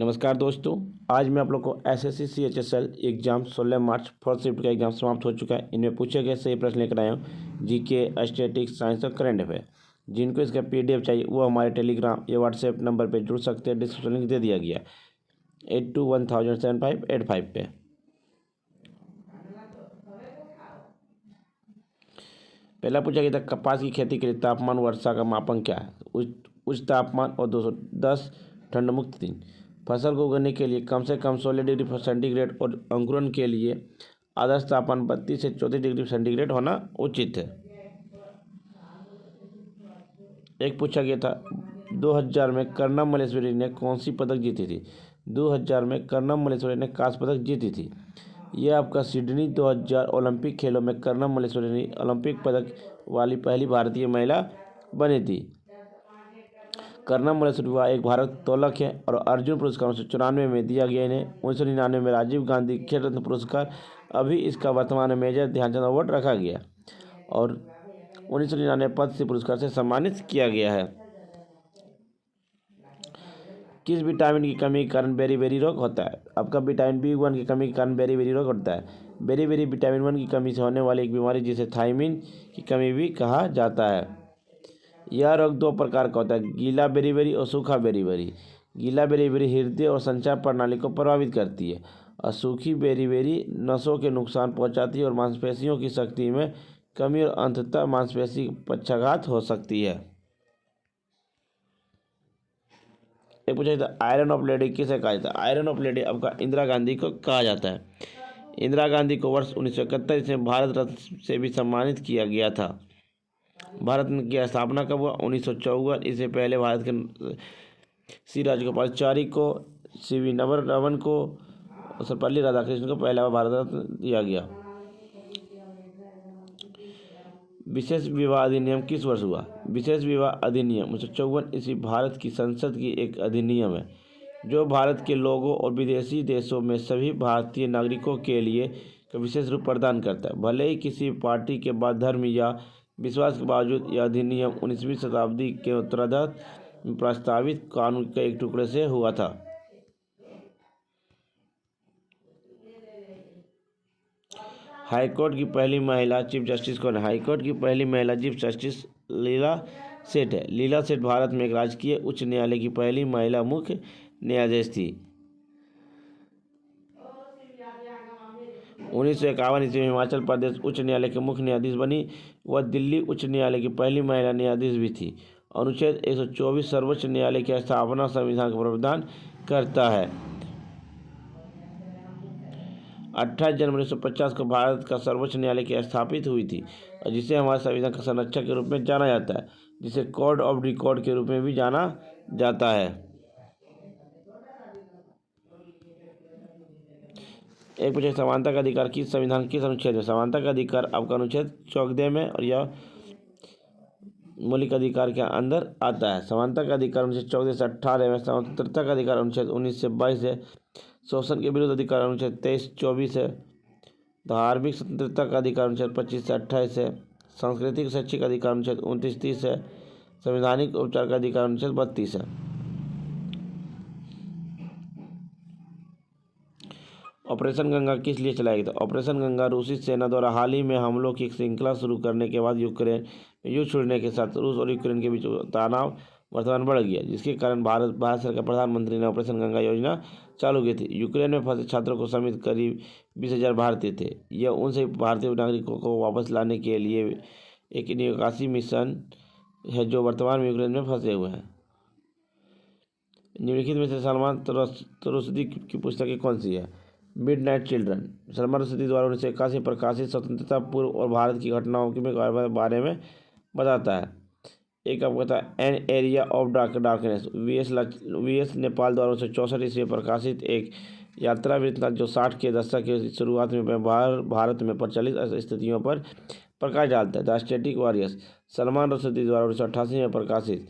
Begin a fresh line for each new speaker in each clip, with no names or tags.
नमस्कार दोस्तों। आज मैं आप लोग को SSC CHSL exam 16 March first shift का एग्जाम समाप्त हो चुका है। इनमें पूछे गए सही प्रश्न लेकर आया हूँ जीके, स्टैटिक्स, साइंस और करंट अफेयर। जिनको इसका PDF चाहिए वो हमारे टेलीग्राम या व्हाट्सएप नंबर पे जुड़ सकते हैं। डिस्क्रिप्शन लिंक दे दिया गया 82107585 पे। पहला पूछा गया था कपास की खेती के लिए तापमान वर्षा का मापन क्या है। उच्च तापमान और 210 ठंड मुक्त दिन। फसल को उगाने के लिए कम से कम 16 डिग्री सेंटीग्रेड और अंकुरन के लिए आदर्श तापमान 32 से 34 डिग्री सेंटीग्रेड होना उचित है। एक पूछा गया था 2000 में कर्णम मल्लेश्वरी ने कौन सी पदक जीती थी। 2000 में कर्णम मल्लेश्वरी ने कांस्य पदक जीती थी। यह आपका सिडनी 2000 ओलंपिक खेलों में कर्णम मल्लेश्वरी ने ओलंपिक पदक वाली पहली भारतीय महिला बनी थी। कर्णम मल्लेश्वरी एक भारतोलक है और अर्जुन पुरस्कार 1994 में दिया गया इन्हें। 1999 में राजीव गांधी खेल रत्न पुरस्कार, अभी इसका वर्तमान में मेजर ध्यानचंद अवार्ड रखा गया और 1999 पद्म श्री पुरस्कार से सम्मानित किया गया है। किस विटामिन की कमी के कारण बेरी रोग होता है। आपका विटामिन B1 की कमी के कारण बेरी रोग होता है। बेरी विटामिन 1 की कमी से होने वाली एक बीमारी जिसे थायमिन की कमी भी कहा जाता है। यह रोग दो प्रकार का होता है, गीला बेरी और सूखा बेरी। गीला बेरी हृदय और संचार प्रणाली को प्रभावित करती है और सूखी बेरी नसों के नुकसान पहुंचाती है और मांसपेशियों की शक्ति में कमी और अंततः मांसपेशी पक्षाघात हो सकती है। एक पूछा था आयरन ऑफ लेडी किसे कहा जाता है। आयरन ऑफ लेडी आपका इंदिरा गांधी को कहा जाता है। इंदिरा गांधी को वर्ष 1971 में भारत रत्न से भी सम्मानित किया गया था। भारत की स्थापना कब हुआ? 1954। इससे पहले भारत के श्री राजगोपालाचारी को, CV रमन को, सर्वपल्ली राधाकृष्णन को पहला भारत रत्न दिया गया। विशेष विवाह अधिनियम किस वर्ष हुआ? विशेष विवाह अधिनियम 1954 इसी भारत की संसद की एक अधिनियम है जो भारत के लोगों और विदेशी देशों में सभी भारतीय नागरिकों के लिए विशेष रूप प्रदान करता है। भले ही किसी पार्टी के बाद धर्म या विश्वास के बावजूद यह अधिनियम 19वीं शताब्दी के उत्तरार्ध में प्रस्तावित कानून के एक टुकड़े से हुआ था। हाईकोर्ट की पहली महिला चीफ जस्टिस कौन है? हाईकोर्ट की पहली महिला चीफ जस्टिस लीला सेठ है। लीला सेठ भारत में एक राजकीय उच्च न्यायालय की पहली महिला मुख्य न्यायाधीश थी। 1951 ईस्वी में हिमाचल प्रदेश उच्च न्यायालय के मुख्य न्यायाधीश बनी। वह दिल्ली उच्च न्यायालय की पहली महिला न्यायाधीश भी थी। अनुच्छेद 124 सर्वोच्च न्यायालय की स्थापना संविधान का प्रावधान करता है। 28 जनवरी 1950 को भारत का सर्वोच्च न्यायालय की स्थापित हुई थी और जिसे हमारे संविधान का संरक्षक के रूप में जाना जाता है, जिसे कोड ऑफ रिकॉर्ड के रूप में भी जाना जाता है। एक पूछे समानता का अधिकार किस संविधान किस अनुच्छेद में? समानता का अधिकार आपका अनुच्छेद 14 में और यह मौलिक अधिकार के अंदर आता है। समानता का अधिकार अनुच्छेद 14 से 18 में। स्वतंत्रता का अधिकार अनुच्छेद 19 से 22 है। शोषण के विरुद्ध अधिकार अनुच्छेद 23-24 है। धार्मिक स्वतंत्रता का अधिकार अनुच्छेद 25 से 28 है। सांस्कृतिक शैक्षिक अधिकार अनुच्छेद 29-30 है। संवैधानिक उपचार का अधिकार अनुच्छेद 32 है। ऑपरेशन गंगा किस लिए चलाया गया था? ऑपरेशन गंगा रूसी सेना द्वारा हाल ही में हमलों की श्रृंखला शुरू करने के बाद यूक्रेन में युद्ध छूटने के साथ रूस और यूक्रेन के बीच तनाव वर्तमान बढ़ गया, जिसके कारण भारत सरकार प्रधानमंत्री ने ऑपरेशन गंगा योजना चालू की थी। यूक्रेन में फंसे छात्रों को समेत करीब 20,000 भारतीय थे। यह उन सभी भारतीय नागरिकों को वापस लाने के लिए एक निकासी मिशन है जो वर्तमान में यूक्रेन में फंसे हुए हैं। निम्नलिखित में से सलमान रुश्दी की पुस्तकें कौन सी है? मिडनाइट चिल्ड्रन सलमान रुश्दी द्वारा 1981 प्रकाशित स्वतंत्रता पूर्व और भारत की घटनाओं के बारे में बताता है। एक आपको था an area of darkness VS Nepal द्वारा 1964 ईस्वी प्रकाशित एक यात्रा वृत्तांत जो 60 के दशक के शुरुआत में भारत में प्रचलित स्थितियों पर प्रकाश डालता है। The static warriors Salman Rushdie द्वारा 1988 में प्रकाशित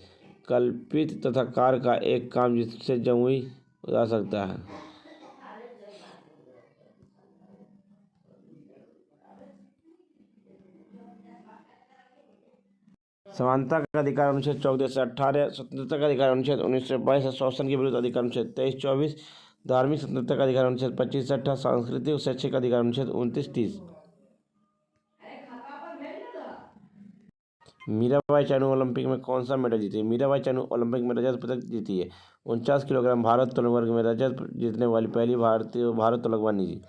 कल्पित तथा कार का एक काम जिससे जमुई जा सकता है। समानता का अधिकार अनुच्छेद 14 से 18, स्वतंत्रता का अधिकार अनुच्छेद 19 से 22, शोषण के विरुद्ध अधिकार अनुच्छेद 23-24, धार्मिक स्वतंत्रता का अधिकार अनुच्छेद 25 से 28, सांस्कृतिक और शैक्षिक अधिकार अनुच्छेद 29-30। मीराबाई चानू ओलंपिक में कौन सा मेडल जीती है? मीराबाई चानू ओलंपिक में रजत पदक जीती है। 49 किलोग्राम भारोत्तोलन वर्ग में रजत जीतने वाली पहली भारतीय भारोत्तोलक बनी थी।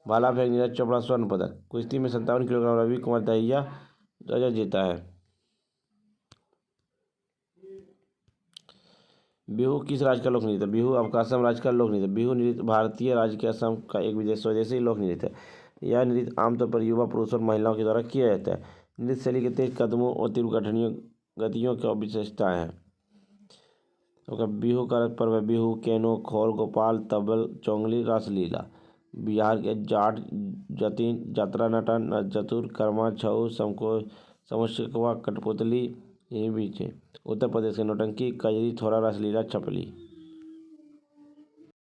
भाला फेंक नीरज चोपड़ा स्वर्ण पदक। कुश्ती में 57 किलोग्राम रवि कुमार दहिया रजत जीता है। बिहू किस राज्य का लोक नृत्य है? बिहू अब असम राज्य का लोक नृत्य। बिहू नृत्य भारतीय राज्य के असम का एक स्वदेशी लोक नृत्य है। यह नृत्य आमतौर पर युवा पुरुषों और महिलाओं के द्वारा किया जाता है। नृत्य शैली के तेज कदमों और तीव्र गतियों की विशेषताएं हैं। तो बिहू का पर्व है बिहू, केनो, खौल, गोपाल, तबल, चोंगली, रासलीला। बिहार के जाट, जतिन, जात्रा, नटन, चतुर, कर्मा, छऊ, समोशिकवा, कठपुतली, ये भी है। उत्तर प्रदेश के नौटंकी, कजरी, थोड़ा, रासलीला, छपली।